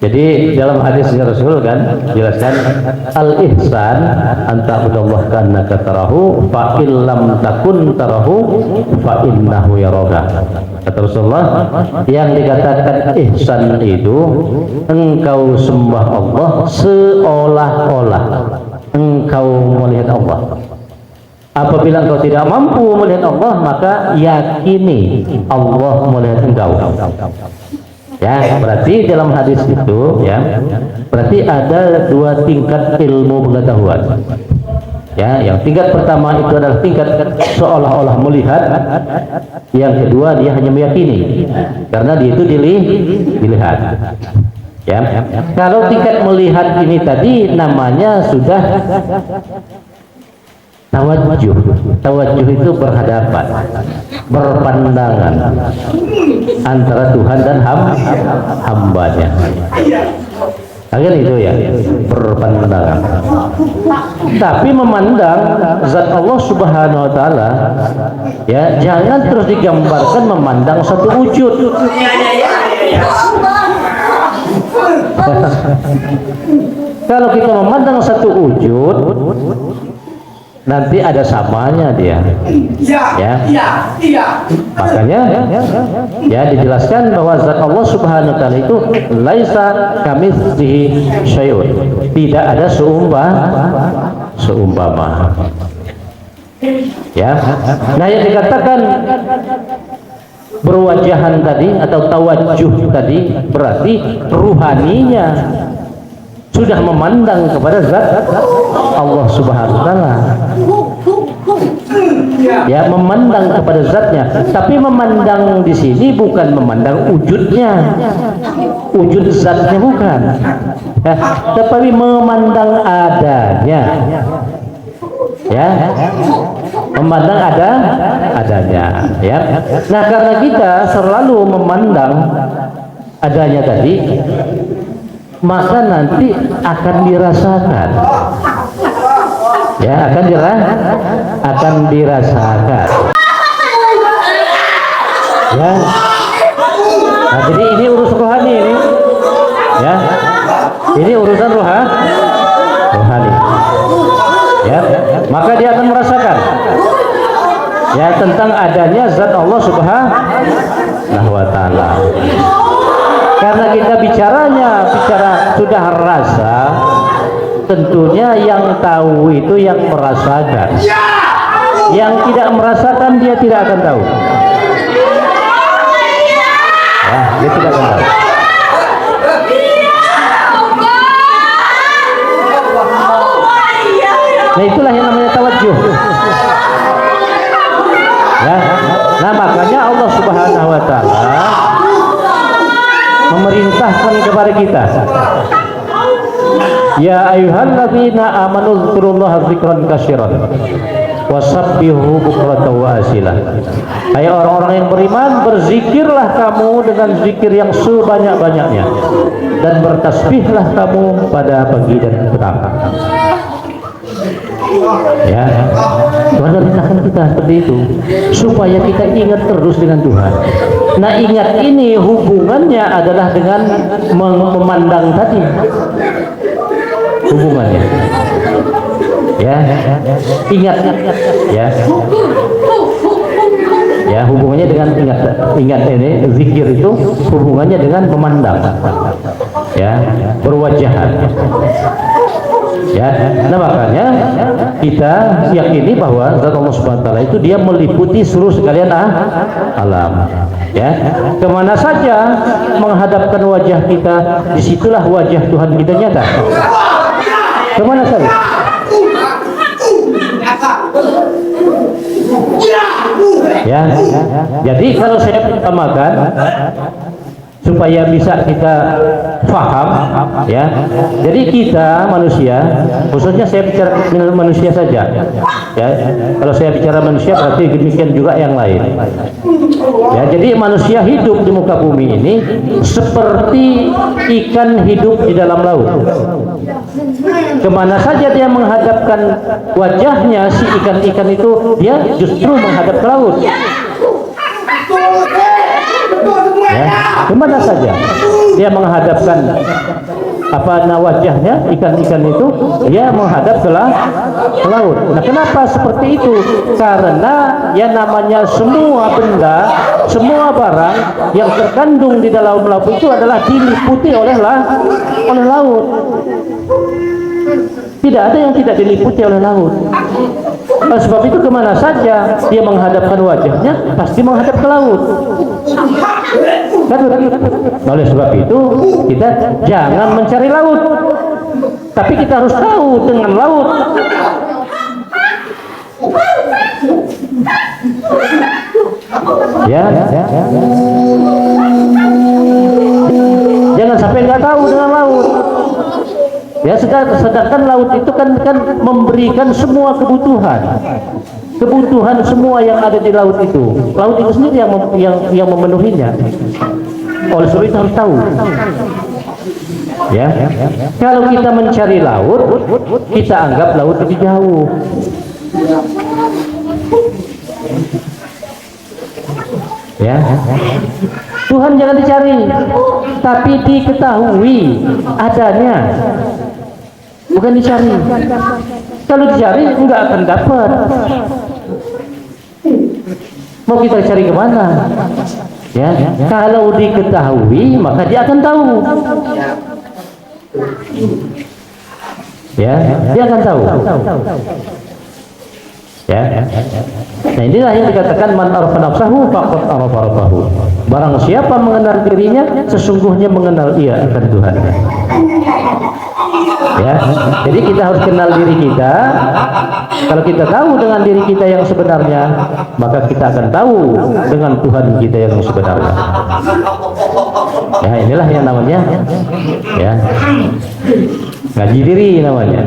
Jadi dalam hadis Rasul kan jelaskan al-ihsan anta budallah kannaka tarahu fa illam takun tarahu fa innahu yaraka. Kata Rasulullah, yang dikatakan ihsan itu engkau sembah Allah seolah-olah engkau melihat Allah. Apabila engkau tidak mampu melihat Allah, maka yakini Allah melihat engkau. Ya, berarti dalam hadis itu ya, berarti ada dua tingkat ilmu pengetahuan. Ya, yang tingkat pertama itu adalah tingkat seolah-olah melihat. Yang kedua dia hanya meyakini, karena dia itu dilihat. Ya, kalau tingkat melihat ini tadi namanya sudah tawajuh. Tawajuh itu berhadapan, berpandangan antara Tuhan dan hambanya. Akhirnya itu ya, berpandangan. Tapi memandang zat Allah Subhanahu wa taala ya, jangan terus digambarkan memandang satu wujud. Kalau kita memandang satu wujud, nanti ada samanya dia, ya. Makanya ya dijelaskan bahwa zat Allah Subhanahu wa taala itu laisa kamitslihi syai'un, tidak ada seumpama. Ya. Nah, yang dikatakan berwajahan tadi atau tawajuh tadi berarti ruhaninya sudah memandang kepada zat Allah Subhanahu wa taala. Ya, memandang kepada zatnya, tapi memandang di sini bukan memandang wujudnya, wujud zatnya bukan, ya, tetapi memandang adanya. Ya, memandang adanya. Ya. Nah, karena kita selalu memandang adanya tadi, maka nanti akan dirasakan. Ya, akan dirasakan. Ya. Nah, jadi ini urusan rohani ini. Ya. Ini urusan rohani. Ya, maka dia akan merasakan ya tentang adanya zat Allah Subhanahu wa taala. Karena kita bicara sudah rasa, tentunya yang tahu itu yang merasakan. Yang tidak merasakan dia tidak akan tahu. Ya, dia tidak akan tahu. Nah, itulah yang namanya tawajuh. Ya. Nah, makanya Allah Subhanahu wa taala memerintahkan kepada kita, ya ayyuhalladzina amanu dzkurullaha dzikran katsiran wasabbihu bukratan wa asila. Hai orang-orang yang beriman, berzikirlah kamu dengan zikir yang sebanyak-banyaknya dan bertasbihlah kamu pada pagi dan petang. Ya, Tuhan merintahkan kita seperti itu supaya kita ingat terus dengan Tuhan. Nah, ingat ini hubungannya adalah dengan memandang tadi, hubungannya. Ya, ingat, ya, ya, hubungannya dengan ingat ini zikir itu hubungannya dengan memandang, ya, berwajahan. Ya, nah makanya kita yakini bahwa zat Allah Subhanahu wa taala itu dia meliputi seluruh sekalian alam. Ya, kemana saja menghadapkan wajah kita, disitulah wajah Tuhan kita nyata. Kemana saja. Ya, jadi kalau saya utamakan supaya bisa kita faham, ya. Jadi kita manusia, khususnya saya bicara manusia saja, ya. Kalau saya bicara manusia berarti demikian juga yang lain. Ya, jadi manusia hidup di muka bumi ini seperti ikan hidup di dalam laut. Kemana saja dia menghadapkan wajahnya, si ikan-ikan itu dia justru menghadap ke laut. Ya, kemana saja dia menghadapkan wajahnya, ikan-ikan itu dia menghadap ke laut. Nah, kenapa seperti itu? Karena ya namanya semua benda, semua barang yang terkandung di dalam laut itu adalah diliputi oleh laut. Tidak ada yang tidak diliputi oleh laut. Oleh sebab itu kemana saja dia menghadapkan wajahnya pasti menghadap ke laut. Oleh sebab itu kita jangan mencari laut, tapi kita harus tahu dengan laut. Ya. Jangan sampai nggak tahu dengan laut. Ya, sedangkan laut itu kan memberikan semua kebutuhan semua yang ada di laut itu. Laut itu sendiri yang memenuhinya. Oleh sebab itu harus tahu. Ya, kalau kita mencari laut, kita anggap laut lebih jauh. Ya, Tuhan jangan dicari, tapi diketahui adanya. Bukan dicari. Kalau dicari enggak akan dapat. Mau kita cari kemana? Ya, kalau diketahui maka dia akan tahu. Ya, dia akan tahu. Ya. Nah, inilah yang dikatakan man arafa nafsahu faqad arafa rabbahu. Barang siapa mengenal dirinya, sesungguhnya mengenal ia akan Tuhan. Ya, jadi kita harus kenal diri kita. Kalau kita tahu dengan diri kita yang sebenarnya, maka kita akan tahu dengan Tuhan kita yang sebenarnya. Ya, inilah yang namanya, ya, ngaji diri namanya.